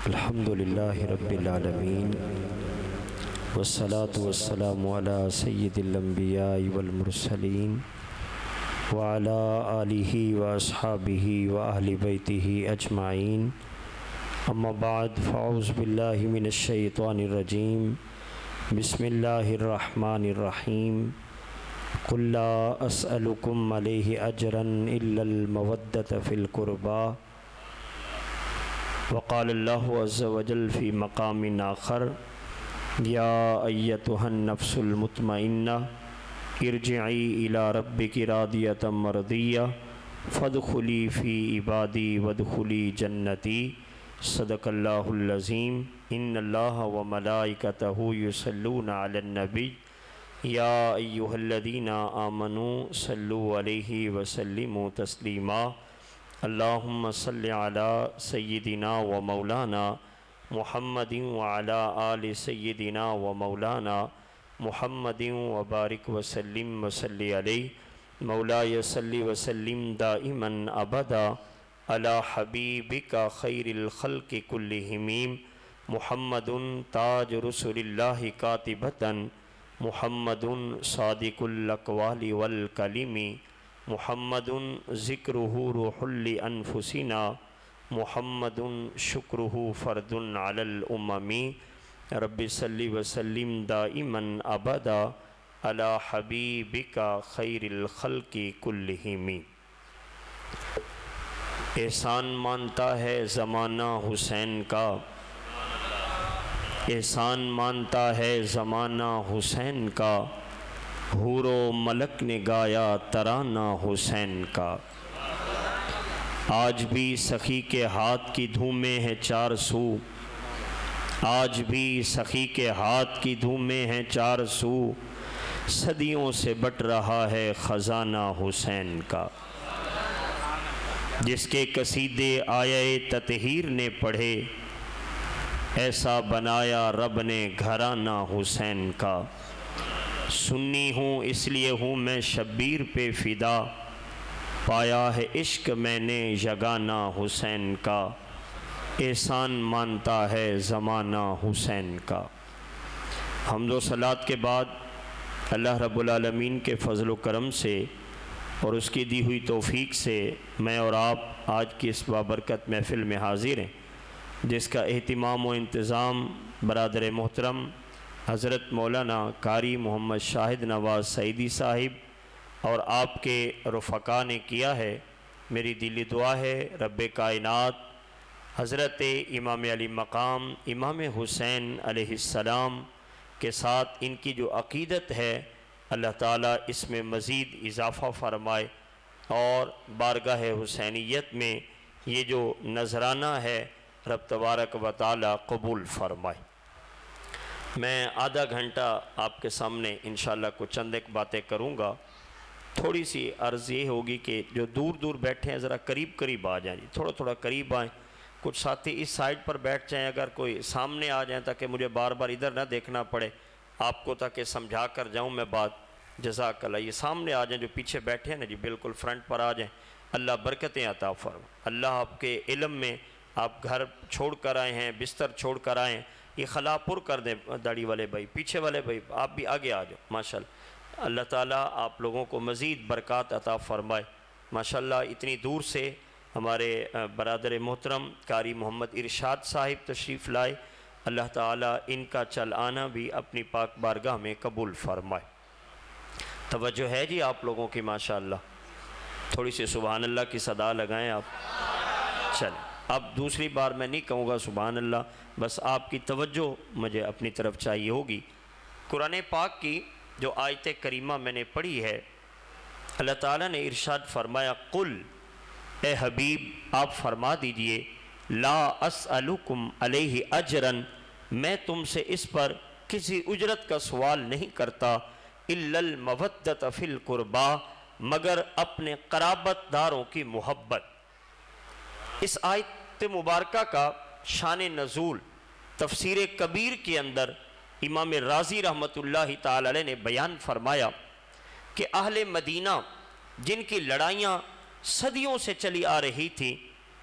الحمد للہ رب العالمین والصلاة والسلام علی سید الانبیاء والمرسلین وعلی آلہ واصحابہ واہل بیتہ اجمعین اما بعد فاعوذ باللہ من الشیطان الرجیم بسم اللہ الرحمن الرحیم قل لا اسألکم علیہ اجرا الا المودۃ فی القربى وقال اللہ عز وجل فی مقام آخر یا ایتها النفس المطمئنہ ارجعی الی ربک راضیۃ مرضیہ فادخلی فی عبادی وادخلی جنتی صدق اللہ العظیم ان اللہ وملائکتہ یصلون علی النبی یا ایہا الذین آمنوا صلوا علیہ وسلموا تسلیما اللہم صلی علی سیدنا و مولانا محمد وعلی آل سیدنا و مولانا محمد وبارک وسلم وصلی علیہ مولاي صلی وسلم دائما ابدا علی حبیبک خیر الخلق کلہم محمد تاج رسول اللہ کاتبۃ محمد صادق الاقوال والکلم محمد ذکرہ روح لانفسنا محمد شکرہ فرد علی الامم رب صلی وسلم دائما ابدا علی حبیبک خیر الخلق کلہم۔ احسان مانتا ہے زمانہ حسین کا، احسان مانتا ہے زمانہ حسین کا، حور و ملک نے گایا ترانہ حسین کا۔ آج بھی سخی کے ہاتھ کی دھومیں ہیں چار سو، آج بھی سخی کے ہاتھ کی دھومیں ہیں چار سو، صدیوں سے بٹ رہا ہے خزانہ حسین کا۔ جس کے قصیدے آیے تطہیر نے پڑھے، ایسا بنایا رب نے گھرانہ حسین کا۔ سنی ہوں اس لیے ہوں میں شبیر پہ فدا، پایا ہے عشق میں نے یگانہ حسین کا۔ احسان مانتا ہے زمانہ حسین کا۔ حمد و صلوات کے بعد اللہ رب العالمین کے فضل و کرم سے اور اس کی دی ہوئی توفیق سے میں اور آپ آج کی اس بابرکت محفل میں حاضر ہیں، جس کا اہتمام و انتظام برادر محترم حضرت مولانا قاری محمد شاہد نواز سعیدی صاحب اور آپ کے رفقا نے کیا ہے۔ میری دلی دعا ہے رب کائنات حضرت امام علی مقام امام حسین علیہ السلام کے ساتھ ان کی جو عقیدت ہے اللہ تعالیٰ اس میں مزید اضافہ فرمائے اور بارگاہ حسینیت میں یہ جو نذرانہ ہے رب تبارک و تعالیٰ قبول فرمائے۔ میں آدھا گھنٹہ آپ کے سامنے انشاءاللہ کچھ چند ایک باتیں کروں گا۔ تھوڑی سی عرض یہ ہوگی کہ جو دور دور بیٹھے ہیں ذرا قریب قریب آ جائیں، تھوڑا تھوڑا قریب آئیں۔ کچھ ساتھی اس سائیڈ پر بیٹھ جائیں، اگر کوئی سامنے آ جائیں تاکہ مجھے بار بار ادھر نہ دیکھنا پڑے آپ کو، تاکہ سمجھا کر جاؤں میں بات۔ جزاک اللہ۔ یہ سامنے آ جائیں جو پیچھے بیٹھے ہیں نا جی، بالکل فرنٹ پر آ جائیں۔ اللہ برکتیں عطا فرمائے۔ اللہ آپ کے علم میں، آپ گھر چھوڑ کر آئے ہیں، بستر چھوڑ کر آئے ہیں، یہ خلا پر کر دیں۔ داڑھی والے بھائی، پیچھے والے بھائی، آپ بھی آگے آ جاؤ ماشاءاللہ۔ اللہ تعالیٰ آپ لوگوں کو مزید برکات عطا فرمائے۔ ماشاءاللہ اتنی دور سے ہمارے برادر محترم قاری محمد ارشاد صاحب تشریف لائے، اللہ تعالیٰ ان کا چل آنا بھی اپنی پاک بارگاہ میں قبول فرمائے۔ توجہ ہے جی آپ لوگوں کی ماشاءاللہ؟ تھوڑی سی سبحان اللہ کی صدا لگائیں آپ۔ چلیں اب دوسری بار میں نہیں کہوں گا سبحان اللہ، بس آپ کی توجہ مجھے اپنی طرف چاہیے ہوگی۔ قرآن پاک کی جو آیت کریمہ میں نے پڑھی ہے، اللہ تعالیٰ نے ارشاد فرمایا قل، اے حبیب آپ فرما دیجئے، لا اسألکم علیہ اجرا، میں تم سے اس پر کسی اجرت کا سوال نہیں کرتا، الا المودۃ فی القربى، مگر اپنے قرابت داروں کی محبت۔ اس آیت مبارکہ کا شان نزول تفسیر کبیر کے اندر امام رازی رحمۃ اللہ تعالی علیہ نے بیان فرمایا کہ اہل مدینہ جن کی لڑائیاں صدیوں سے چلی آ رہی تھی،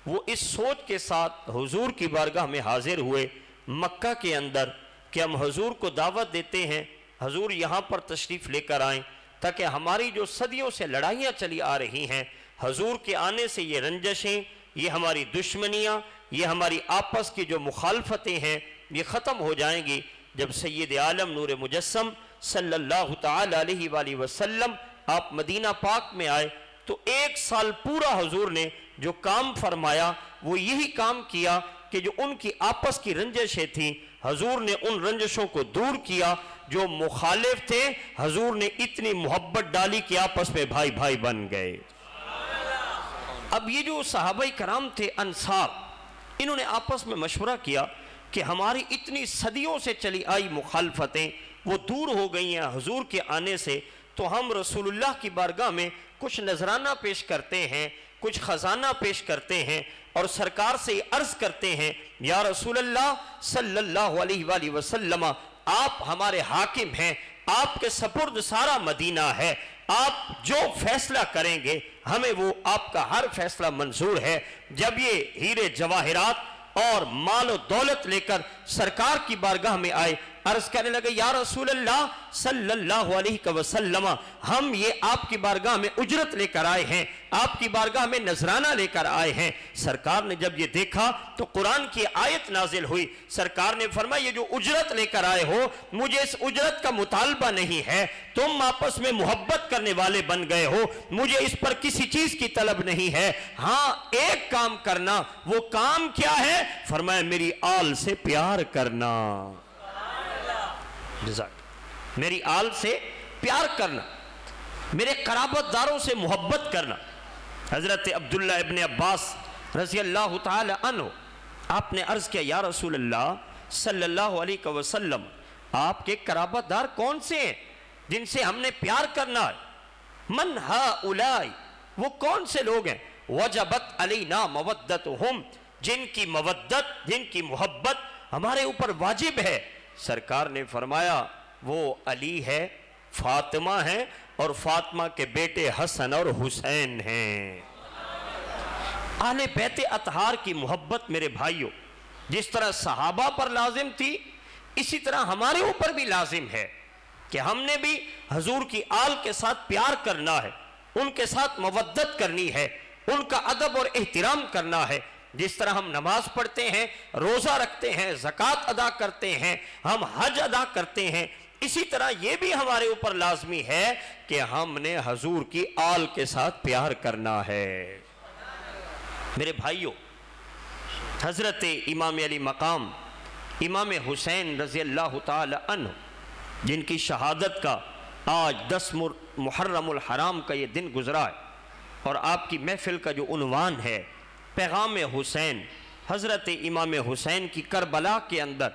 وہ اس سوچ کے ساتھ حضور کی بارگاہ میں حاضر ہوئے مکہ کے اندر کہ ہم حضور کو دعوت دیتے ہیں، حضور یہاں پر تشریف لے کر آئیں تاکہ ہماری جو صدیوں سے لڑائیاں چلی آ رہی ہیں، حضور کے آنے سے یہ رنجشیں، یہ ہماری دشمنیاں، یہ ہماری آپس کی جو مخالفتیں ہیں، یہ ختم ہو جائیں گی۔ جب سید عالم نور مجسم صلی اللہ تعالی علیہ وآلہ وسلم آپ مدینہ پاک میں آئے تو 1 سال پورا حضور نے جو کام فرمایا وہ یہی کام کیا کہ جو ان کی آپس کی رنجشیں تھیں، حضور نے ان رنجشوں کو دور کیا۔ جو مخالف تھے حضور نے اتنی محبت ڈالی کہ آپس میں بھائی بھائی بن گئے۔ اب یہ جو صحابہ کرام تھے انصار، انہوں نے آپس میں مشورہ کیا کہ ہماری اتنی صدیوں سے چلی آئی مخالفتیں وہ دور ہو گئی ہیں حضور کے آنے سے، تو ہم رسول اللہ کی بارگاہ میں کچھ نذرانہ پیش کرتے ہیں، کچھ خزانہ پیش کرتے ہیں اور سرکار سے عرض کرتے ہیں یا رسول اللہ صلی اللہ علیہ وآلہ وسلم، آپ ہمارے حاکم ہیں، آپ کے سپرد سارا مدینہ ہے، آپ جو فیصلہ کریں گے ہمیں وہ آپ کا ہر فیصلہ منظور ہے۔ جب یہ ہیرے جواہرات اور مال و دولت لے کر سرکار کی بارگاہ میں آئے، عرض کرنے لگے یا رسول اللہ صلی اللہ علیہ وسلم، ہم یہ آپ کی بارگاہ میں اجرت لے کر آئے ہیں، آپ کی بارگاہ میں نذرانہ لے کر آئے ہیں۔ سرکار نے جب یہ دیکھا تو قرآن کی آیت نازل ہوئی، سرکار نے فرمایا یہ جو اجرت لے کر آئے ہو مجھے اس اجرت کا مطالبہ نہیں ہے، تم آپس میں محبت کرنے والے بن گئے ہو، مجھے اس پر کسی چیز کی طلب نہیں ہے، ہاں ایک کام کرنا، وہ کام کیا ہے؟ فرمایا میری آل سے پیار کرنا، میری آل سے پیار کرنا، میرے قرابت داروں سے محبت کرنا۔ حضرت عبداللہ ابن عباس رضی اللہ تعالی عنہ آپ نے عرض کیا یا رسول اللہ صلی اللہ علیہ وسلم، آپ کے قرابت دار کون سے ہیں جن سے ہم نے پیار کرنا ہے؟ من ہؤلاء، وہ کون سے لوگ ہیں؟ وجبت علینا مودتہم، جن کی مودت، جن کی محبت ہمارے اوپر واجب ہے۔ سرکار نے فرمایا وہ علی ہے، فاطمہ ہے اور فاطمہ کے بیٹے حسن اور حسین ہیں۔ اہل بیت اطہار کی محبت میرے بھائیوں جس طرح صحابہ پر لازم تھی اسی طرح ہمارے اوپر بھی لازم ہے کہ ہم نے بھی حضور کی آل کے ساتھ پیار کرنا ہے، ان کے ساتھ مودت کرنی ہے، ان کا ادب اور احترام کرنا ہے۔ جس طرح ہم نماز پڑھتے ہیں، روزہ رکھتے ہیں، زکوٰۃ ادا کرتے ہیں، ہم حج ادا کرتے ہیں، اسی طرح یہ بھی ہمارے اوپر لازمی ہے کہ ہم نے حضور کی آل کے ساتھ پیار کرنا ہے۔ میرے بھائیوں، حضرت امام علی مقام امام حسین رضی اللہ تعالی عنہ جن کی شہادت کا آج 10 محرم الحرام کا یہ دن گزرا ہے اور آپ کی محفل کا جو عنوان ہے پیغام حسین، حضرت امام حسین کی کربلا کے اندر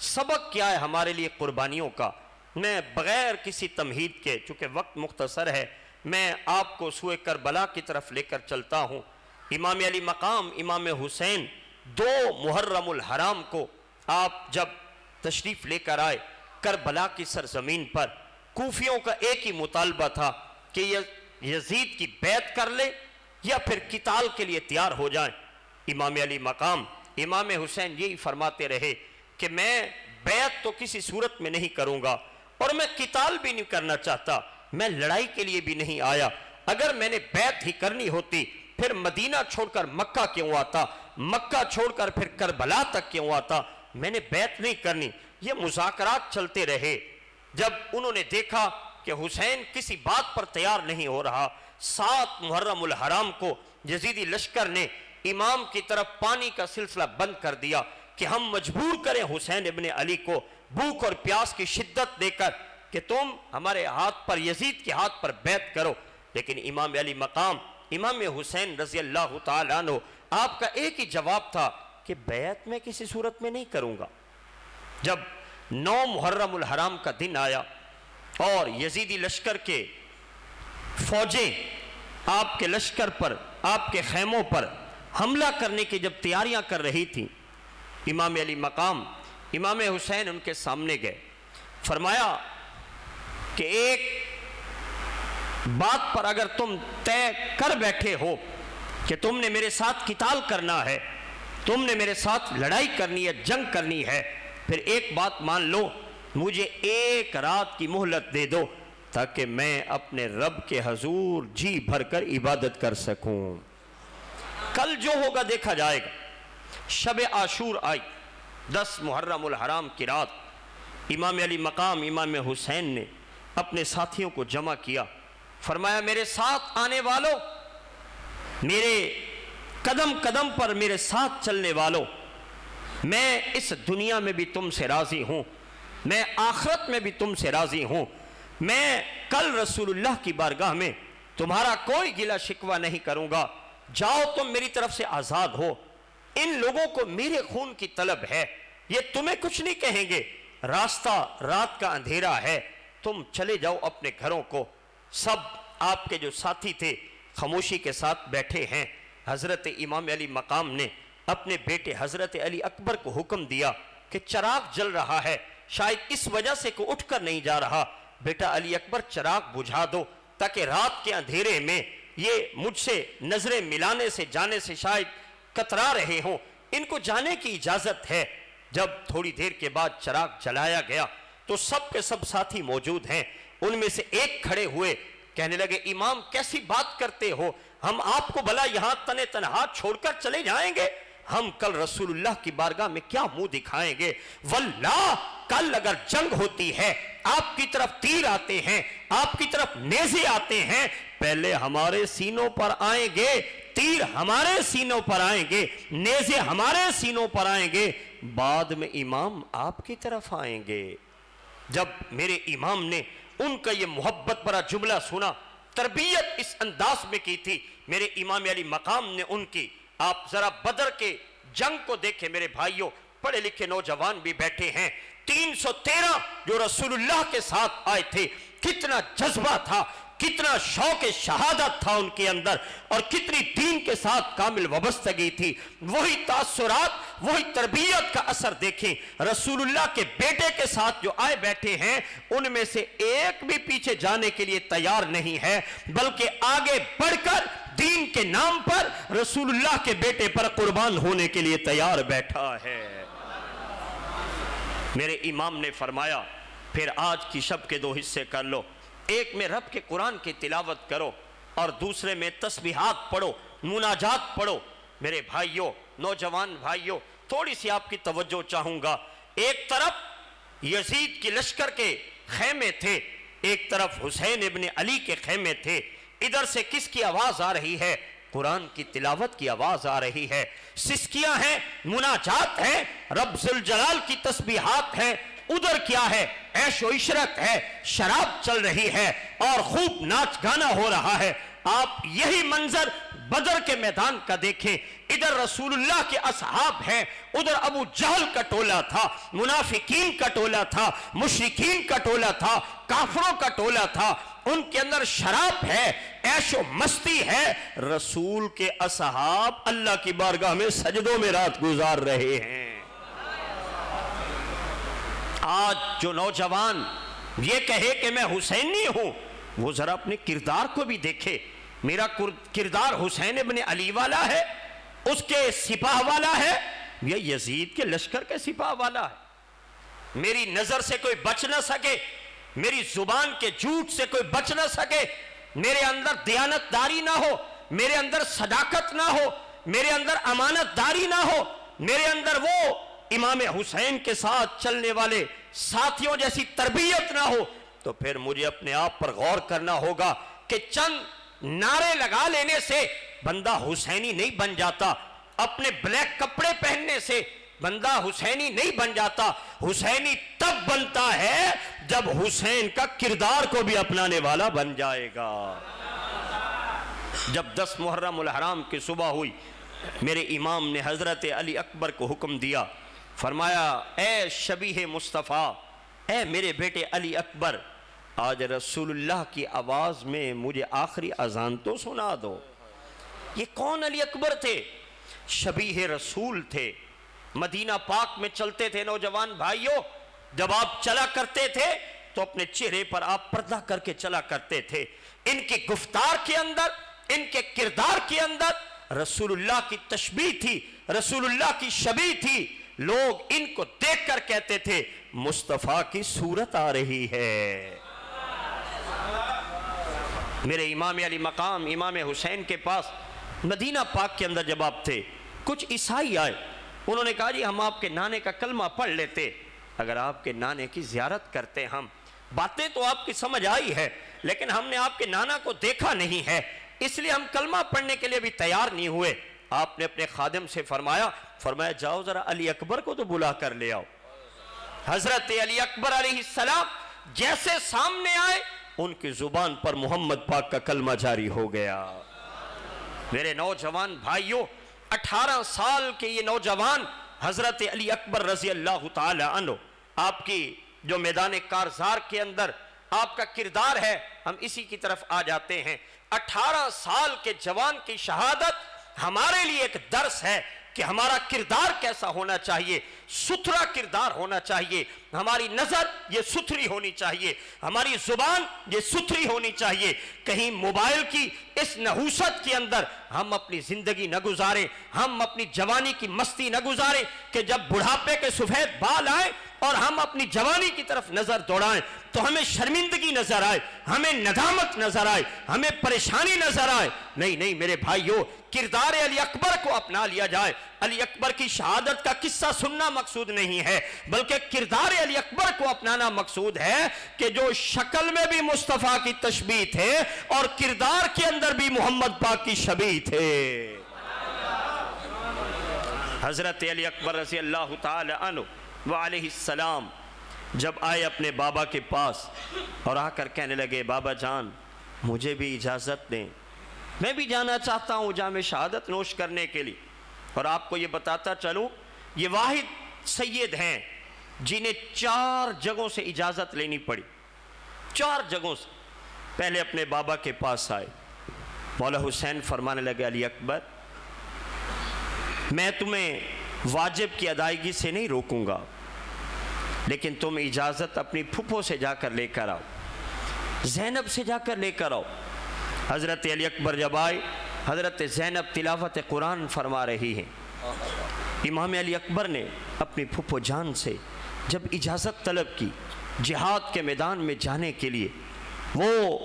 سبق کیا ہے ہمارے لیے قربانیوں کا۔ میں بغیر کسی تمہید کے، چونکہ وقت مختصر ہے، میں آپ کو سوئے کربلا کی طرف لے کر چلتا ہوں۔ امام علی مقام امام حسین 2 محرم الحرام کو آپ جب تشریف لے کر آئے کربلا کی سرزمین پر، کوفیوں کا ایک ہی مطالبہ تھا کہ یزید کی بیعت کر لے یا پھر قتال کے لیے تیار ہو جائیں۔ امام علی مقام امام حسین یہی فرماتے رہے کہ میں بیعت تو کسی صورت میں نہیں کروں گا اور میں قتال بھی نہیں کرنا چاہتا، میں لڑائی کے لیے بھی نہیں آیا، اگر میں نے بیعت ہی کرنی ہوتی پھر مدینہ چھوڑ کر مکہ کیوں آتا، مکہ چھوڑ کر پھر کربلا تک کیوں آتا، میں نے بیعت نہیں کرنی۔ یہ مذاکرات چلتے رہے۔ جب انہوں نے دیکھا کہ حسین کسی بات پر تیار نہیں ہو رہا، 7 محرم الحرام کو یزیدی لشکر نے امام کی طرف پانی کا سلسلہ بند کر دیا کہ ہم مجبور کریں حسین ابن علی کو بھوک اور پیاس کی شدت دے کر کہ تم ہمارے ہاتھ پر، یزید کے ہاتھ پر بیعت کرو۔ لیکن امام علی مقام امام حسین رضی اللہ تعالیٰ عنہ آپ کا ایک ہی جواب تھا کہ بیعت میں کسی صورت میں نہیں کروں گا۔ جب 9 محرم الحرام کا دن آیا اور یزیدی لشکر کے فوجیں آپ کے لشکر پر، آپ کے خیموں پر حملہ کرنے کی جب تیاریاں کر رہی تھیں، امام علی مقام امام حسین ان کے سامنے گئے، فرمایا کہ ایک بات پر اگر تم طے کر بیٹھے ہو کہ تم نے میرے ساتھ قتال کرنا ہے، تم نے میرے ساتھ لڑائی کرنی ہے، جنگ کرنی ہے، پھر ایک بات مان لو، مجھے ایک رات کی مہلت دے دو تاکہ میں اپنے رب کے حضور جی بھر کر عبادت کر سکوں۔ کل جو ہوگا دیکھا جائے گا۔ شب عاشور آئی، 10 محرم الحرام کی رات، امام علی مقام امام حسین نے اپنے ساتھیوں کو جمع کیا، فرمایا میرے ساتھ آنے والوں، میرے قدم قدم پر میرے ساتھ چلنے والوں، میں اس دنیا میں بھی تم سے راضی ہوں، میں آخرت میں بھی تم سے راضی ہوں، میں کل رسول اللہ کی بارگاہ میں تمہارا کوئی گلہ شکوہ نہیں کروں گا، جاؤ تم میری طرف سے آزاد ہو۔ ان لوگوں کو میرے خون کی طلب ہے، یہ تمہیں کچھ نہیں کہیں گے، راستہ رات کا اندھیرا ہے، تم چلے جاؤ اپنے گھروں کو۔ سب آپ کے جو ساتھی تھے خاموشی کے ساتھ بیٹھے ہیں۔ حضرت امام علی مقام نے اپنے بیٹے حضرت علی اکبر کو حکم دیا کہ چراغ جل رہا ہے، شاید اس وجہ سے کوئی اٹھ کر نہیں جا رہا، بیٹا علی اکبر چراغ بجھا دو تاکہ رات کے اندھیرے میں یہ مجھ سے نظریں ملانے سے جانے سے شاید کترا رہے ہوں، ان کو جانے کی اجازت ہے۔ جب تھوڑی دیر کے بعد چراغ جلایا گیا تو سب کے سب ساتھی موجود ہیں، ان میں سے ایک کھڑے ہوئے، کہنے لگے امام کیسی بات کرتے ہو، ہم آپ کو بھلا یہاں تنے تنہا چھوڑ کر چلے جائیں گے؟ ہم کل رسول اللہ کی بارگاہ میں کیا منہ دکھائیں گے؟ واللہ کل اگر جنگ ہوتی ہے، آپ کی طرف تیر آتے ہیں، آپ کی طرف نیزے آتے ہیں، پہلے ہمارے سینوں پر آئیں گے، تیر ہمارے سینوں پر آئیں گے، نیزے ہمارے سینوں پر آئیں گے، بعد میں امام آپ کی طرف آئیں گے۔ جب میرے امام نے ان کا یہ محبت بھرا جملہ سنا، تربیت اس انداز میں کی تھی میرے امام علی مقام نے ان کی، آپ ذرا بدر کے جنگ کو دیکھیں میرے بھائیوں، پڑھے لکھے نوجوان بھی بیٹھے ہیں، 313 جو رسول اللہ کے ساتھ آئے تھے، کتنا جذبہ تھا، کتنا شوق شہادت تھا ان کے اندر، اور کتنی دین کے ساتھ کامل وابستگی تھی۔ وہی تاثرات، وہی تربیت کا اثر دیکھیں، رسول اللہ کے بیٹے کے ساتھ جو آئے بیٹھے ہیں ان میں سے ایک بھی پیچھے جانے کے لیے تیار نہیں ہے، بلکہ آگے بڑھ کر دین کے نام پر رسول اللہ کے بیٹے پر قربان ہونے کے لیے تیار بیٹھا ہے۔ میرے امام نے فرمایا پھر آج کی شب کے 2 حصے کر لو، ایک میں رب کے قرآن کی تلاوت کرو اور دوسرے میں تسبیحات پڑھو، مناجات پڑھو۔ میرے بھائیوں، نوجوان بھائیوں، تھوڑی سی آپ کی توجہ چاہوں گا۔ ایک طرف یزید کی لشکر کے خیمے تھے، ایک طرف حسین ابن علی کے خیمے تھے، ادھر سے کس کی آواز آ رہی ہے؟ قرآن کی تلاوت کی آواز آ رہی ہے، سسکیاں ہیں، مناجات ہیں، رب ذوالجلال کی تسبیحات ہیں۔ ادھر کیا ہے؟ عیش و عشرت ہے، شراب چل رہی ہے اور خوب ناچ گانا ہو رہا ہے۔ آپ یہی منظر بدر کے میدان کا دیکھیں، ادھر رسول اللہ کے اصحاب ہیں، ادھر ابو جہل کا ٹولہ تھا، منافقین کا ٹولہ تھا، مشرکین کا ٹولہ تھا، کافروں کا ٹولہ تھا، ان کے اندر شراب ہے، عیش و مستی ہے، رسول کے اصحاب اللہ کی بارگاہ میں سجدوں میں رات گزار رہے ہیں۔ آج جو نوجوان یہ کہے کہ میں حسینی ہوں، وہ ذرا اپنے کردار کو بھی دیکھے، میرا کردار حسین ابن علی والا ہے، اس کے سپاہ والا ہے، یا یزید کے لشکر کے سپاہ والا ہے؟ میری نظر سے کوئی بچ نہ سکے، میری زبان کے جھوٹ سے کوئی بچ نہ سکے، میرے اندر دیانت داری نہ ہو، میرے اندر صداقت نہ ہو، میرے اندر امانت داری نہ ہو، میرے اندر وہ امام حسین کے ساتھ چلنے والے ساتھیوں جیسی تربیت نہ ہو، تو پھر مجھے اپنے آپ پر غور کرنا ہوگا کہ چند نعرے لگا لینے سے بندہ حسینی نہیں بن جاتا، اپنے بلیک کپڑے پہننے سے بندہ حسینی نہیں بن جاتا۔ حسینی تب بنتا ہے جب حسین کا کردار کو بھی اپنانے والا بن جائے گا۔ جب 10 محرم الحرام کی صبح ہوئی، میرے امام نے حضرت علی اکبر کو حکم دیا، فرمایا اے شبیہ مصطفیٰ، اے میرے بیٹے علی اکبر، آج رسول اللہ کی آواز میں مجھے آخری اذان تو سنا دو۔ یہ کون علی اکبر تھے؟ شبیہ رسول تھے، مدینہ پاک میں چلتے تھے۔ نوجوان بھائیوں، جب آپ چلا کرتے تھے تو اپنے چہرے پر آپ پردہ کر کے چلا کرتے تھے، ان کی گفتار کے اندر، ان کے کردار کے اندر رسول اللہ کی تشبیہ تھی، رسول اللہ کی شبیہ تھی. لوگ ان کو دیکھ کر کہتے تھے مصطفیٰ کی صورت آ رہی ہے. میرے امام علی مقام امام حسین کے پاس مدینہ پاک کے اندر جب آپ تھے، کچھ عیسائی آئے. انہوں نے کہا جی ہم آپ کے نانے کا کلمہ پڑھ لیتے، اگر آپ کے نانے کی زیارت کرتے. ہم باتیں تو آپ کی سمجھ آئی ہے لیکن ہم نے آپ کے نانا کو دیکھا نہیں ہے، اس لیے ہم کلمہ پڑھنے کے لیے بھی تیار نہیں ہوئے. آپ نے اپنے خادم سے فرمایا جاؤ ذرا علی اکبر کو تو بلا کر لے آؤ. حضرت علی اکبر علیہ السلام جیسے سامنے آئے، ان کی زبان پر محمد پاک کا کلمہ جاری ہو گیا. میرے نوجوان بھائیوں، 18 سال کے یہ نوجوان حضرت علی اکبر رضی اللہ تعالی عنہ، آپ کی جو میدان کارزار کے اندر آپ کا کردار ہے، ہم اسی کی طرف آ جاتے ہیں. 18 سال کے جوان کی شہادت ہمارے لیے ایک درس ہے کہ ہمارا کردار کیسا ہونا چاہیے. ستھرا کردار ہونا چاہیے. ہماری نظر یہ ستھری ہونی چاہیے، ہماری زبان یہ ستھری ہونی چاہیے. کہیں موبائل کی اس نحوست کے اندر ہم اپنی زندگی نہ گزاریں، ہم اپنی جوانی کی مستی نہ گزاریں کہ جب بڑھاپے کے سفید بال آئیں اور ہم اپنی جوانی کی طرف نظر دوڑائیں تو ہمیں شرمندگی نظر آئے، ہمیں ندامت نظر آئے، ہمیں پریشانی نظر آئے. نہیں میرے بھائیوں، کردار علی اکبر کو اپنا لیا جائے. علی اکبر کی شہادت کا قصہ سننا مقصود نہیں ہے بلکہ کردار علی اکبر کو اپنانا مقصود ہے کہ جو شکل میں بھی مصطفیٰ کی تشبیہ تھے اور کردار کے اندر بھی محمد پاک کی شبیہ تھے. حضرت علی اکبر رضی اللہ تعالی عنہ وعلیہ السلام جب آئے اپنے بابا کے پاس اور آ کر کہنے لگے بابا جان مجھے بھی اجازت دیں، میں بھی جانا چاہتا ہوں جام شہادت نوش کرنے کے لیے. اور آپ کو یہ بتاتا چلوں یہ واحد سید ہیں جنہیں 4 جگہوں سے اجازت لینی پڑی. 4 جگہوں سے. پہلے اپنے بابا کے پاس آئے، مولا حسین فرمانے لگے علی اکبر میں تمہیں واجب کی ادائیگی سے نہیں روکوں گا لیکن تم اجازت اپنی پھپھو سے جا کر لے کر آؤ، زینب سے جا کر لے کر آؤ. حضرت علی اکبر جب آئے، حضرت زینب تلاوت قرآن فرما رہی ہیں. امام علی اکبر نے اپنی پھپھو جان سے جب اجازت طلب کی جہاد کے میدان میں جانے کے لیے، وہ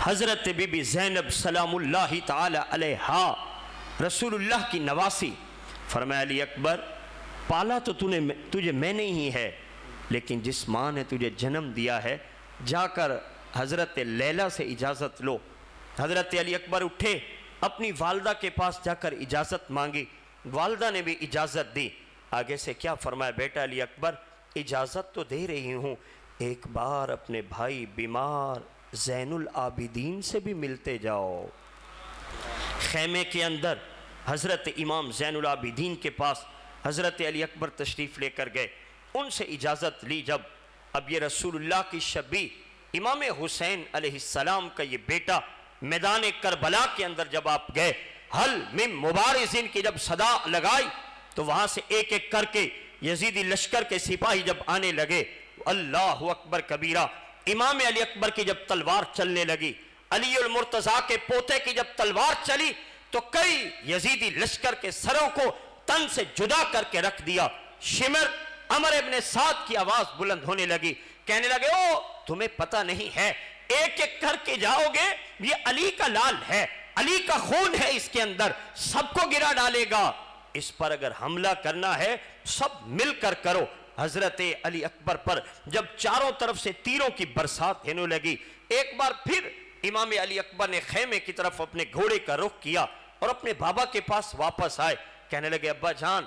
حضرت بی بی زینب سلام اللہ تعالی علیہا رسول اللہ کی نواسی، فرمایا علی اکبر پالا تو تجھے میں نے ہی ہے لیکن جس ماں نے تجھے جنم دیا ہے جا کر حضرت لیلہ سے اجازت لو. حضرت علی اکبر اٹھے، اپنی والدہ کے پاس جا کر اجازت مانگی، والدہ نے بھی اجازت دی. آگے سے کیا فرمایا بیٹا علی اکبر اجازت تو دے رہی ہوں، ایک بار اپنے بھائی بیمار زین العابدین سے بھی ملتے جاؤ. خیمے کے اندر حضرت امام زین العابدین کے پاس حضرت علی اکبر تشریف لے کر گئے، ان سے اجازت لی. جب اب یہ رسول اللہ کی شبیہ امام حسین علیہ السلام کا یہ بیٹا میدان کربلا کے اندر جب آپ گئے، حل من مبارزین کی جب صدا لگائی تو وہاں سے ایک ایک کر کے یزیدی لشکر کے سپاہی جب آنے لگے، اللہ اکبر کبیرہ، امام علی اکبر کی جب تلوار چلنے لگی، علی المرتضیٰ کے پوتے کی جب تلوار چلی تو کئی یزیدی لشکر کے سروں کو تن سے جدا کر کے رکھ دیا. شمر عمر ابن سعد کی آواز بلند ہونے لگی، کہنے لگے او تمہیں پتہ نہیں ہے ایک ایک کر کے جاؤ گے یہ علی کا لال ہے، علی کا خون ہے اس کے اندر، سب کو گرا ڈالے گا، اس پر اگر حملہ کرنا ہے سب مل کر کرو. حضرت علی اکبر پر جب چاروں طرف سے تیروں کی برسات ہونے لگی، ایک بار پھر امام علی اکبر نے خیمے کی طرف اپنے گھوڑے کا رخ کیا اور اپنے بابا کے پاس واپس آئے. کہنے لگے ابا جان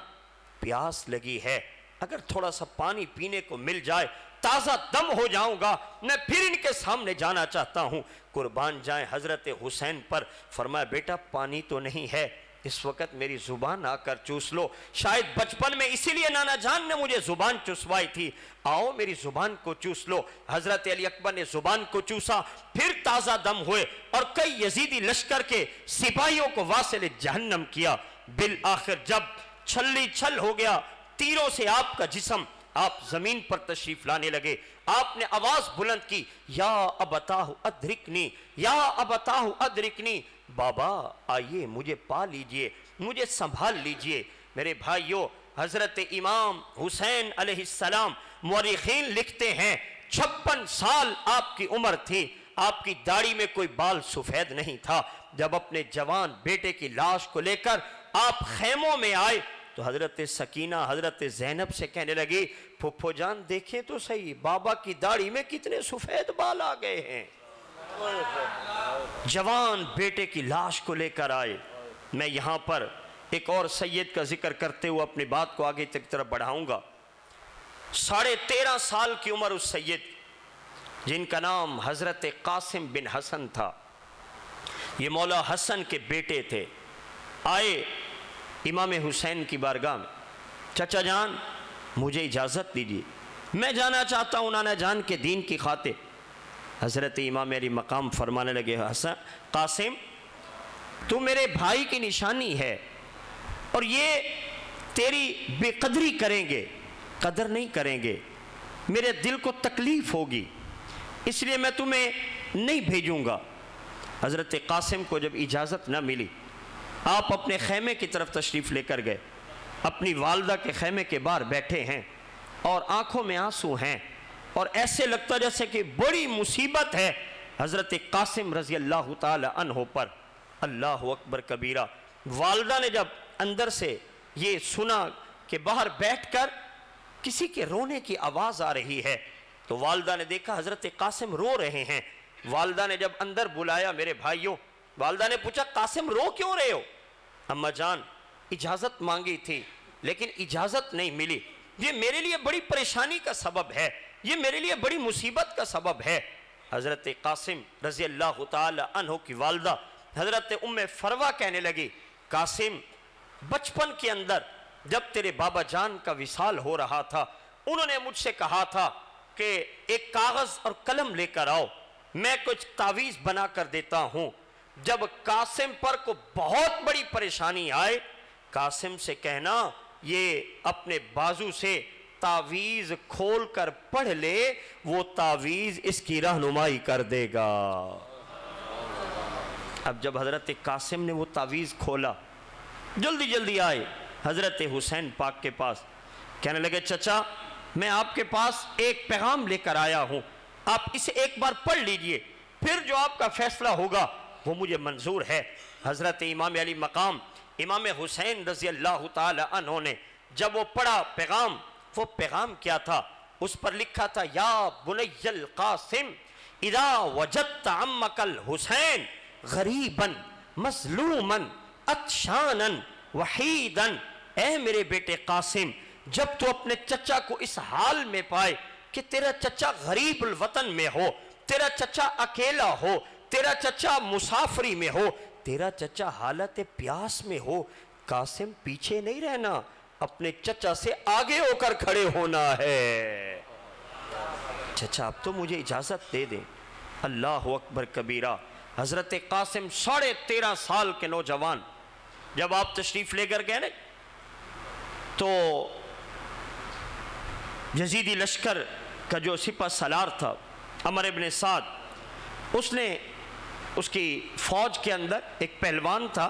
پیاس لگی ہے، اگر تھوڑا سا پانی پینے کو مل جائے تازہ دم ہو جاؤں گا، میں پھر ان کے سامنے جانا چاہتا ہوں. قربان جائیں حضرت حسین پر. فرمایا بیٹا پانی تو نہیں ہے، اس وقت میری زبان آ کر چوس لو، شاید بچپن میں اسی لیے نانا جان نے مجھے زبان چسوائی تھی، آؤ میری زبان کو چوس لو. حضرت علی اکبر نے زبان کو چوسا، پھر تازہ دم ہوئے اور کئی یزیدی لشکر کے سپاہیوں کو واصل جہنم کیا. بالآخر جب چھلی چھل ہو گیا، تیروں سے آپ کا جسم، آپ زمین پر تشریف لانے لگے. آپ نے آواز بلند کی یا ابتاہ ادرکنی، یا ابتاہ ادرکنی، بابا آئیے مجھے پا لیجئے، مجھے سنبھال لیجئے۔ میرے بھائیوں، حضرت امام حسین علیہ السلام، مورخین لکھتے ہیں 56 سال آپ کی عمر تھی، آپ کی داڑھی میں کوئی بال سفید نہیں تھا۔ جب اپنے جوان بیٹے کی لاش کو لے کر آپ خیموں میں آئے تو حضرت سکینہ حضرت زینب سے کہنے لگی، پھپھو جان دیکھیں تو صحیح بابا کی داڑھی میں کتنے سفید بال آ گئے ہیں۔ جوان بیٹے کی لاش کو لے کر آئے۔ میں یہاں پر ایک اور سید کا ذکر کرتے ہوئے اپنی بات کو آگے تک طرف بڑھاؤں گا۔ 13.5 سال کی عمر اس سید جن کا نام حضرت قاسم بن حسن تھا، یہ مولا حسن کے بیٹے تھے، آئے امام حسین کی بارگاہ میں، چچا جان مجھے اجازت دیجیے، میں جانا چاہتا ہوں نانا جان کے دین کی خاطر۔ حضرت امام علی مقام فرمانے لگے، حسن قاسم تو میرے بھائی کی نشانی ہے، اور یہ تیری بے قدری کریں گے، قدر نہیں کریں گے، میرے دل کو تکلیف ہوگی، اس لیے میں تمہیں نہیں بھیجوں گا۔ حضرت قاسم کو جب اجازت نہ ملی، آپ اپنے خیمے کی طرف تشریف لے کر گئے، اپنی والدہ کے خیمے کے باہر بیٹھے ہیں اور آنکھوں میں آنسو ہیں، اور ایسے لگتا جیسے کہ بڑی مصیبت ہے حضرت قاسم رضی اللہ تعالی عنہ پر۔ اللہ اکبر کبیرہ۔ والدہ نے جب اندر سے یہ سنا کہ باہر بیٹھ کر کسی کے رونے کی آواز آ رہی ہے، تو والدہ نے دیکھا حضرت قاسم رو رہے ہیں۔ والدہ نے جب اندر بلایا میرے بھائیوں، والدہ نے پوچھا قاسم رو کیوں رہے ہو؟ اماں جان اجازت مانگی تھی لیکن اجازت نہیں ملی، یہ میرے لیے بڑی پریشانی کا سبب ہے، یہ میرے لیے بڑی مصیبت کا سبب ہے۔ حضرت قاسم رضی اللہ تعالی عنہ کی والدہ حضرت ام فروہ کہنے لگی، قاسم بچپن کے اندر جب تیرے بابا جان کا وصال ہو رہا تھا، انہوں نے مجھ سے کہا تھا کہ ایک کاغذ اور قلم لے کر آؤ، میں کچھ تعویذ بنا کر دیتا ہوں۔ جب قاسم پر کو بہت بڑی پریشانی آئے، قاسم سے کہنا یہ اپنے بازو سے تعویذ کھول کر پڑھ لے، وہ تعویذ اس کی رہنمائی کر دے گا۔ اب جب حضرت قاسم نے وہ تعویذ کھولا، جلدی جلدی آئے حضرت حسین پاک کے پاس، کہنے لگے چچا میں آپ کے پاس ایک پیغام لے کر آیا ہوں، آپ اسے ایک بار پڑھ لیجئے، پھر جو آپ کا فیصلہ ہوگا وہ مجھے منظور ہے۔ حضرت امام علی مقام امام حسین رضی اللہ تعالی عنہ نے جب وہ پڑھا پیغام، وہ پیغام کیا تھا؟ اس پر لکھا تھا، یا بنی القاسم اذا وجدت عمک الحسین غریبا مظلوما عطشانا وحیدا، اے میرے بیٹے قاسم جب تو اپنے چچا کو اس حال میں پائے کہ تیرا چچا غریب الوطن میں ہو، تیرا چچا اکیلا ہو، تیرا چچا مسافری میں ہو، تیرا چچا حالت پیاس میں ہو، قاسم پیچھے نہیں رہنا، اپنے چچا سے آگے ہو کر کھڑے ہونا ہے۔ چچا اب تو مجھے اجازت دے دیں۔ اللہ اکبر کبیرہ۔ حضرت قاسم 13.5 سال کے نوجوان جب آپ تشریف لے کر گئے نا، تو یزیدی لشکر کا جو سپہ سالار تھا عمر ابن سعد، اس نے اس کی فوج کے اندر ایک پہلوان تھا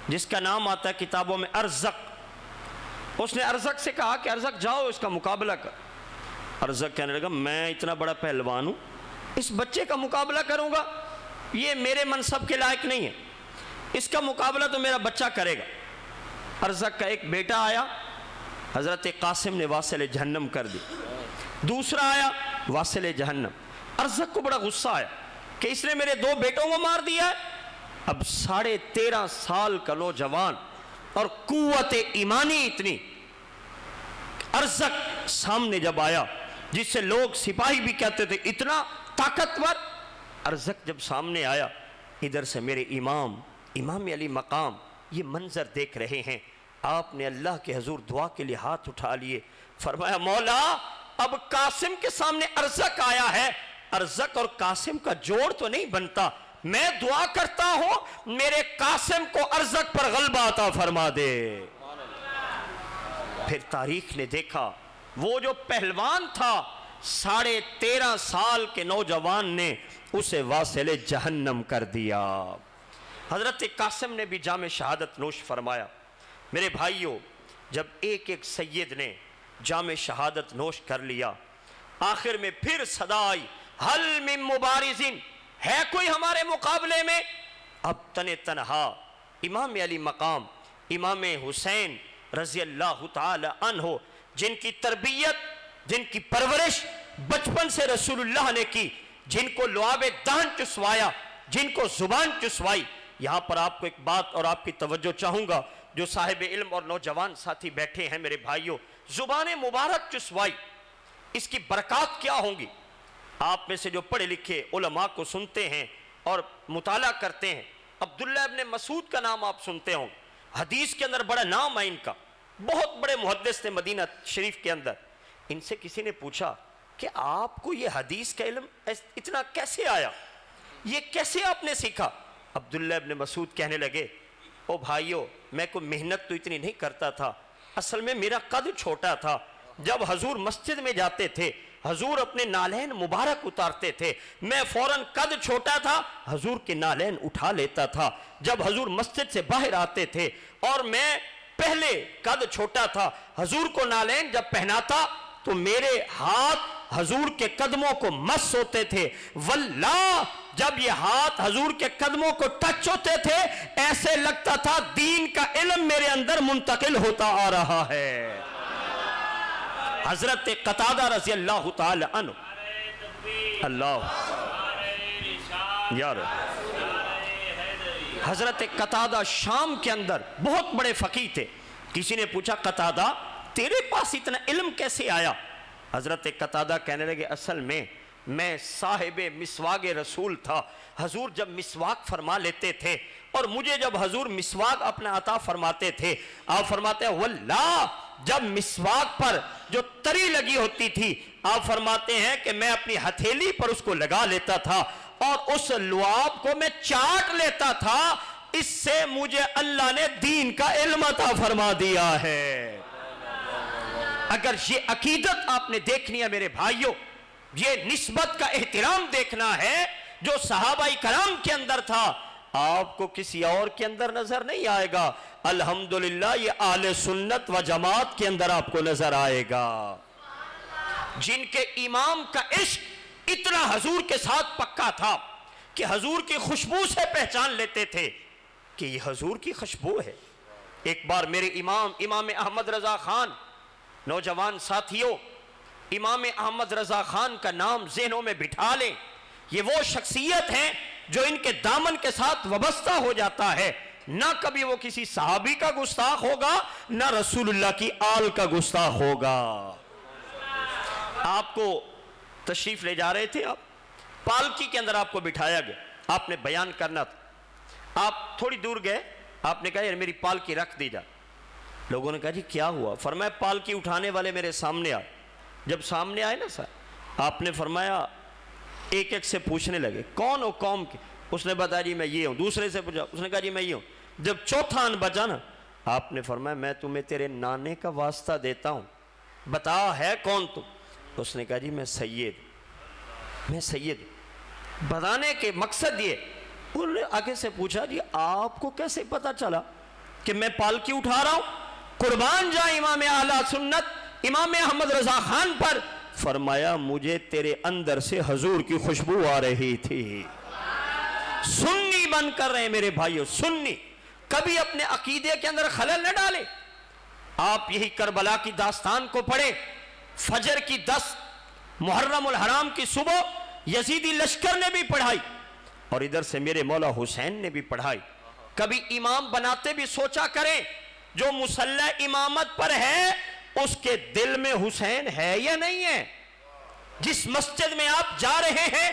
جس کا نام آتا ہے کتابوں میں ارزق۔ اس نے ارزق سے کہا کہ ارزق جاؤ اس کا مقابلہ کر۔ ارزق کہنے لگا میں اتنا بڑا پہلوان ہوں، اس بچے کا مقابلہ کروں گا، یہ میرے منصب کے لائق نہیں ہے، اس کا مقابلہ تو میرا بچہ کرے گا۔ ارزق کا ایک بیٹا آیا، حضرت قاسم نے واصل جہنم کر دی۔ دوسرا آیا، واصل جہنم۔ ارزق کو بڑا غصہ آیا کہ اس نے میرے 2 بیٹوں کو مار دیا ہے۔ اب 13.5 سال کا نوجوان اور قوت ایمانی اتنی، ارزق سامنے جب آیا جس سے لوگ سپاہی بھی کہتے تھے اتنا طاقتور، ارزق جب سامنے آیا، ادھر سے میرے امام علی مقام یہ منظر دیکھ رہے ہیں۔ آپ نے اللہ کے حضور دعا کے لیے ہاتھ اٹھا لیے، فرمایا مولا اب قاسم کے سامنے ارزق آیا ہے، ارزق اور قاسم کا جوڑ تو نہیں بنتا، میں دعا کرتا ہوں میرے قاسم کو ارزق پر غلبہ عطا فرما دے۔ پھر تاریخ نے دیکھا وہ جو پہلوان تھا 13.5 سال کے نوجوان نے اسے واصل جہنم کر دیا۔ حضرت قاسم نے بھی جام شہادت نوش فرمایا۔ میرے بھائیوں، جب ایک ایک سید نے جام شہادت نوش کر لیا، آخر میں پھر صدا آئی، حل من مبارزین، ہے کوئی ہمارے مقابلے میں؟ اب تنہا امام علی مقام امام حسین رضی اللہ تعالی عنہ، جن کی تربیت، جن کی پرورش بچپن سے رسول اللہ نے کی، جن کو لعاب دہن چسوایا، جن کو زبان چسوائی۔ یہاں پر آپ کو ایک بات اور آپ کی توجہ چاہوں گا، جو صاحب علم اور نوجوان ساتھی بیٹھے ہیں میرے بھائیوں، زبان مبارک چسوائی، اس کی برکات کیا ہوں گی؟ آپ میں سے جو پڑھے لکھے علماء کو سنتے ہیں اور مطالعہ کرتے ہیں، عبداللہ ابن مسعود کا نام آپ سنتے ہوں، حدیث کے اندر بڑا نام ہے ان کا، بہت بڑے محدث تھے مدینہ شریف کے اندر۔ ان سے کسی نے پوچھا کہ آپ کو یہ حدیث کا علم اتنا کیسے آیا، یہ کیسے آپ نے سیکھا؟ عبداللہ ابن مسعود کہنے لگے، او بھائیو، میں کوئی محنت تو اتنی نہیں کرتا تھا، اصل میں میرا قد چھوٹا تھا۔ جب حضور مسجد میں جاتے تھے، حضور اپنے نالین مبارک اتارتے تھے، میں فوراً، قد چھوٹا تھا، حضور کے نالین اٹھا لیتا تھا۔ جب حضور مسجد سے باہر آتے تھے اور میں پہلے قد چھوٹا تھا، حضور کو نالین جب پہناتا تو میرے ہاتھ حضور کے قدموں کو مس ہوتے تھے، واللہ جب یہ ہاتھ حضور کے قدموں کو ٹچ ہوتے تھے ایسے لگتا تھا دین کا علم میرے اندر منتقل ہوتا آ رہا ہے۔ حضرت قتادہ رضی اللہ تعالی عنہ، اللہ یار، حضرت قتادہ شام کے اندر بہت بڑے فقیہ تھے۔ کسی نے پوچھا، قتادہ تیرے پاس اتنا علم کیسے آیا؟ حضرت قتادہ کہنے لگے، اصل میں صاحب مسواک رسول تھا۔ حضور جب مسواک فرما لیتے تھے اور مجھے جب حضور مسواک اپنا عطا فرماتے تھے، آپ فرماتے ہیں واللہ جب مسواک پر جو تری لگی ہوتی تھی، آپ فرماتے ہیں کہ میں اپنی ہتھیلی پر اس کو لگا لیتا تھا اور اس لعاب کو میں چاٹ لیتا تھا۔ اس سے مجھے اللہ نے دین کا علم عطا فرما دیا ہے۔ اگر یہ عقیدت آپ نے دیکھنی ہے میرے بھائیوں، یہ نسبت کا احترام دیکھنا ہے جو صحابہ کرام کے اندر تھا، آپ کو کسی اور کے اندر نظر نہیں آئے گا۔ الحمدللہ یہ اہل سنت و جماعت کے اندر آپ کو نظر آئے گا، جن کے امام کا عشق اتنا حضور کے ساتھ پکا تھا کہ حضور کی خوشبو سے پہچان لیتے تھے کہ یہ حضور کی خوشبو ہے۔ ایک بار میرے امام احمد رضا خان، نوجوان ساتھیوں، امام احمد رضا خان کا نام ذہنوں میں بٹھا لیں، یہ وہ شخصیت ہیں جو ان کے دامن کے ساتھ وابستہ ہو جاتا ہے۔ نہ کبھی وہ کسی صحابی کا گستاخ ہوگا، نہ رسول اللہ کی آل کا گستاخ ہوگا۔ آپ کو تشریف لے جا رہے تھے، آپ پالکی کے اندر آپ کو بٹھایا گیا، آپ نے بیان کرنا تھا، آپ تھوڑی دور گئے، آپ نے کہا یار میری پالکی رکھ دی جا۔ لوگوں نے کہا جی کیا ہوا؟ فرمایا پالکی اٹھانے والے میرے سامنے آئے۔ جب سامنے آئے نا سر، آپ نے فرمایا ایک ایک سے پوچھنے لگے کون ہو قوم کے؟ اس نے بتایا جی میں یہ ہوں۔ دوسرے سے پوچھا، اس نے کہا جی میں یہ ہوں۔ جب چوتھا ان بچا نا، آپ نے فرمایا میں تمہیں تیرے نانے کا واسطہ دیتا ہوں، بتا ہے کون تم؟ اس نے کہا جی میں سید۔ بتانے کے مقصد یہ، انہوں نے آگے سے پوچھا جی آپ کو کیسے پتا چلا کہ میں پالکی اٹھا رہا ہوں؟ قربان جائیں امام اہل سنت امام احمد رضا خان پر۔ فرمایا مجھے تیرے اندر سے حضور کی خوشبو آ رہی تھی۔ سنی بن کر رہے میرے بھائیو، سنی کبھی اپنے عقیدے کے اندر خلل نہ ڈالے۔ آپ یہی کربلا کی داستان کو پڑھیں، فجر کی 10 محرم الحرام کی صبح یزیدی لشکر نے بھی پڑھائی اور ادھر سے میرے مولا حسین نے بھی پڑھائی۔ کبھی امام بناتے بھی سوچا کریں جو مصلی امامت پر ہے اس کے دل میں حسین ہے یا نہیں ہے؟ جس مسجد میں آپ جا رہے ہیں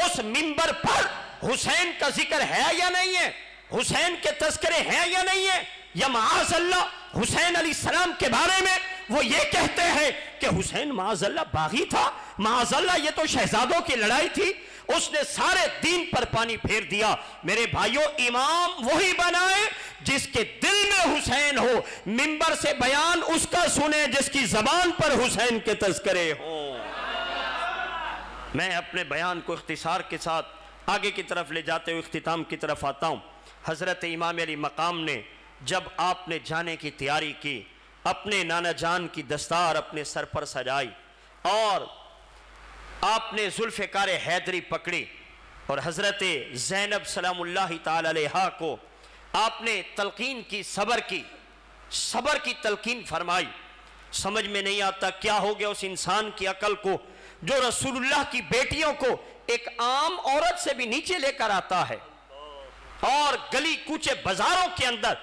اس منبر پر حسین کا ذکر ہے یا نہیں ہے؟ حسین کے تذکرے ہیں یا نہیں ہے؟ یا معاذ اللہ حسین علیہ السلام کے بارے میں وہ یہ کہتے ہیں کہ حسین معاذ اللہ باغی تھا، معاذ اللہ یہ تو شہزادوں کی لڑائی تھی، اس نے سارے دین پر پانی پھیر دیا۔ میرے بھائیوں امام وہی بنائے جس کے دل میں حسین ہو، منبر سے بیان اس کا سنے جس کی زبان پر حسین کے تذکرے ہوں۔ میں اپنے بیان کو اختصار کے ساتھ آگے کی طرف لے جاتے ہوئے اختتام کی طرف آتا ہوں۔ حضرت امام علی مقام نے جب آپ نے جانے کی تیاری کی، اپنے نانا جان کی دستار اپنے سر پر سجائی اور آپ نے ذوالفقار حیدری پکڑی اور حضرت زینب سلام اللہ تعالی علیہا کو آپ نے تلقین کی، صبر کی تلقین فرمائی۔ سمجھ میں نہیں آتا کیا ہو گیا اس انسان کی عقل کو جو رسول اللہ کی بیٹیوں کو ایک عام عورت سے بھی نیچے لے کر آتا ہے اور گلی کوچے بازاروں کے اندر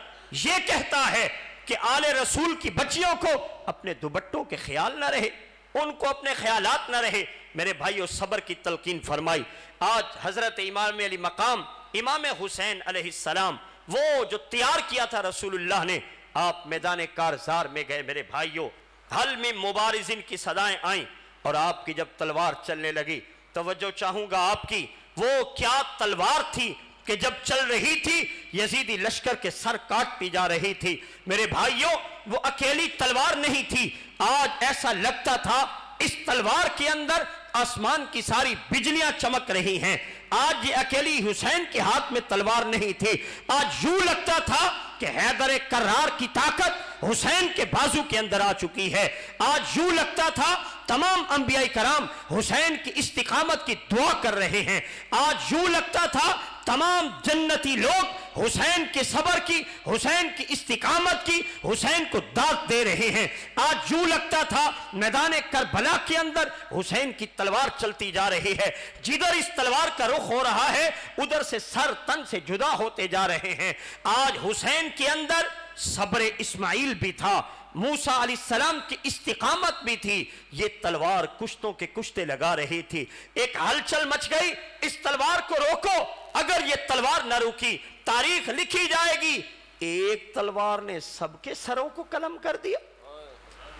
یہ کہتا ہے کہ آل رسول کی بچیوں کو اپنے دوپٹوں کے خیال نہ رہے، ان کو اپنے خیالات نہ رہے۔ میرے بھائیو، صبر کی تلقین فرمائی۔ آج حضرت امام علی مقام امام حسین علیہ السلام وہ جو تیار کیا تھا رسول اللہ نے، آپ میدان کارزار میں گئے۔ میرے بھائیو، حل میں مبارزین کی صدائیں آئیں اور آپ کی جب تلوار چلنے لگی، توجہ چاہوں گا آپ کی، وہ کیا تلوار تھی کہ جب چل رہی تھی یزیدی لشکر کے سر کاٹتی جا رہی تھی۔ میرے بھائیوں، وہ اکیلی تلوار نہیں تھی، آج ایسا لگتا تھا اس تلوار کے اندر آسمان کی ساری بجلیاں چمک رہی ہیں۔ آج یہ اکیلی حسین کے ہاتھ میں تلوار نہیں تھی، آج یوں لگتا تھا کہ حیدر کرار کی طاقت حسین کے بازو کے اندر آ چکی ہے۔ آج یوں لگتا تھا تمام انبیاء کرام حسین کی استقامت کی دعا کر رہے ہیں۔ آج یوں لگتا تھا تمام جنتی لوگ حسین کے صبر کی، حسین کی استقامت کی، حسین کو داد دے رہے ہیں۔ آج یوں لگتا تھا میدان کربلا کے اندر حسین کی تلوار چلتی جا رہی ہے، جدھر اس تلوار کا رخ ہو رہا ہے ادھر سے سر تن سے جدا ہوتے جا رہے ہیں۔ آج حسین کے اندر صبر اسماعیل بھی تھا، موسیٰ علیہ السلام کی استقامت بھی تھی، یہ تلوار کشتوں کے کشتے لگا رہی تھی۔ ایک ہلچل مچ گئی، اس تلوار کو روکو، اگر یہ تلوار نہ روکی تاریخ لکھی جائے گی ایک تلوار نے سب کے سروں کو قلم کر دیا۔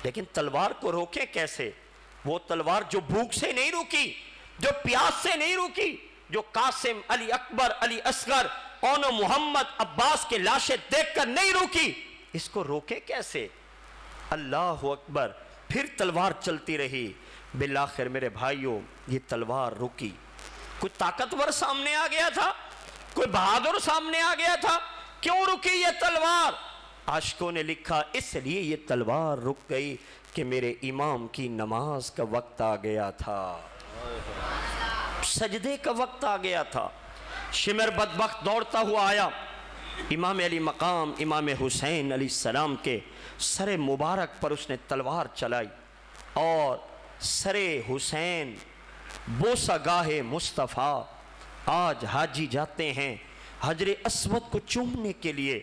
لیکن تلوار کو روکیں کیسے؟ وہ تلوار جو بھوک سے نہیں روکی، جو پیاس سے نہیں روکی، جو قاسم، علی اکبر، علی اصغر، اونو محمد، عباس کے لاشیں دیکھ کر نہیں روکی، اس کو روکے کیسے؟ اللہ اکبر۔ پھر تلوار چلتی رہی، بالآخر میرے بھائیوں یہ تلوار رکی۔ کوئی طاقتور سامنے آ گیا تھا، کوئی بہادر سامنے آ گیا تھا، کیوں رکی یہ تلوار؟ عاشقوں نے لکھا اس لیے یہ تلوار رک گئی کہ میرے امام کی نماز کا وقت آ گیا تھا، سجدے کا وقت آ گیا تھا۔ شمر بدبخت دوڑتا ہوا آیا، امام علی مقام امام حسین علیہ السلام کے سر مبارک پر اس نے تلوار چلائی اور سر حسین بوسہ گاہ مصطفیٰ۔ آج حاجی جاتے ہیں حجر اسود کو چومنے کے لیے،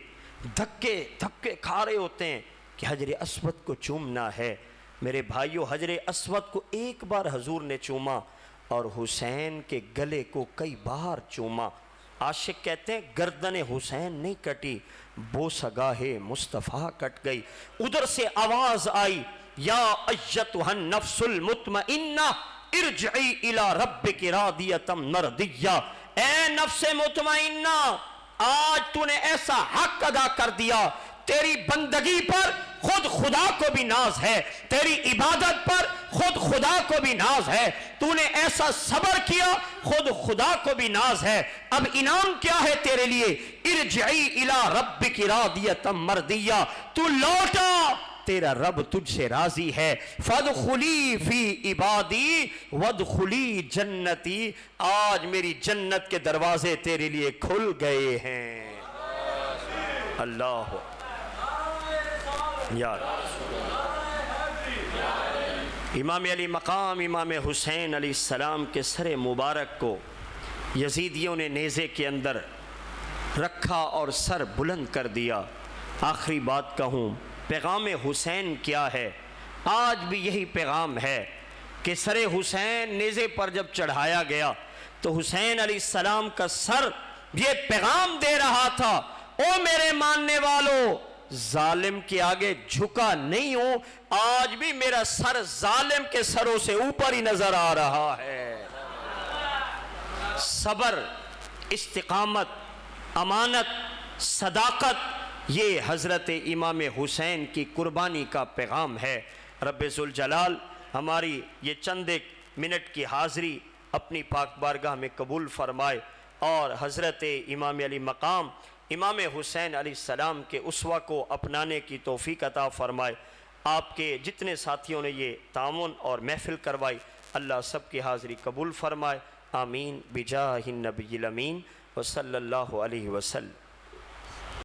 دھکے کھا رہے ہوتے ہیں کہ حجر اسود کو چومنا ہے۔ میرے بھائیو، حجر اسود کو ایک بار حضور نے چوما اور حسین کے گلے کو کئی بار چوما۔ عاشق کہتے ہیں گردن حسین نہیں کٹی، بوسہ گاہ مصطفیٰ کٹ گئی۔ ادھر سے آواز آئی، یا ایتھا النفس المطمئنہ ارجعی الی ربک راضیۃ مرضیہ۔ اے نفس مطمئنہ، آج تو نے ایسا حق ادا کر دیا، تیری بندگی پر خود خدا کو بھی ناز ہے، تیری عبادت پر خود خدا کو بھی ناز ہے، تو نے ایسا صبر کیا خود خدا کو بھی ناز ہے۔ اب انعام کیا ہے تیرے لیے؟ ارجعی الی ربک راضیۃ مرضیہ، تو لوٹا، تیرا رب تجھ سے راضی ہے۔ فادخلی فی عبادی وادخلی جنتی، آج میری جنت کے دروازے تیرے لیے کھل گئے ہیں۔ اللہ یار امام علی مقام امام حسین علیہ السلام کے سر مبارک کو یزیدیوں نے نیزے کے اندر رکھا اور سر بلند کر دیا۔ آخری بات کہوں، پیغام حسین کیا ہے؟ آج بھی یہی پیغام ہے کہ سر حسین نیزے پر جب چڑھایا گیا تو حسین علیہ السلام کا سر یہ پیغام دے رہا تھا، او میرے ماننے والو، ظالم کے آگے جھکا نہیں ہوں، آج بھی میرا سر ظالم کے سروں سے اوپر ہی نظر آ رہا ہے۔ صبر، استقامت، امانت، صداقت، یہ حضرت امام حسین کی قربانی کا پیغام ہے۔ رب ذوالجلال ہماری یہ چند ایک منٹ کی حاضری اپنی پاک بارگاہ میں قبول فرمائے اور حضرت امام علی مقام امام حسین علیہ السلام کے اسوہ کو اپنانے کی توفیق عطا فرمائے۔ آپ کے جتنے ساتھیوں نے یہ تعاون اور محفل کروائی، اللہ سب کی حاضری قبول فرمائے، آمین بجاہ النبی الامین وصلی اللہ علیہ وسلم۔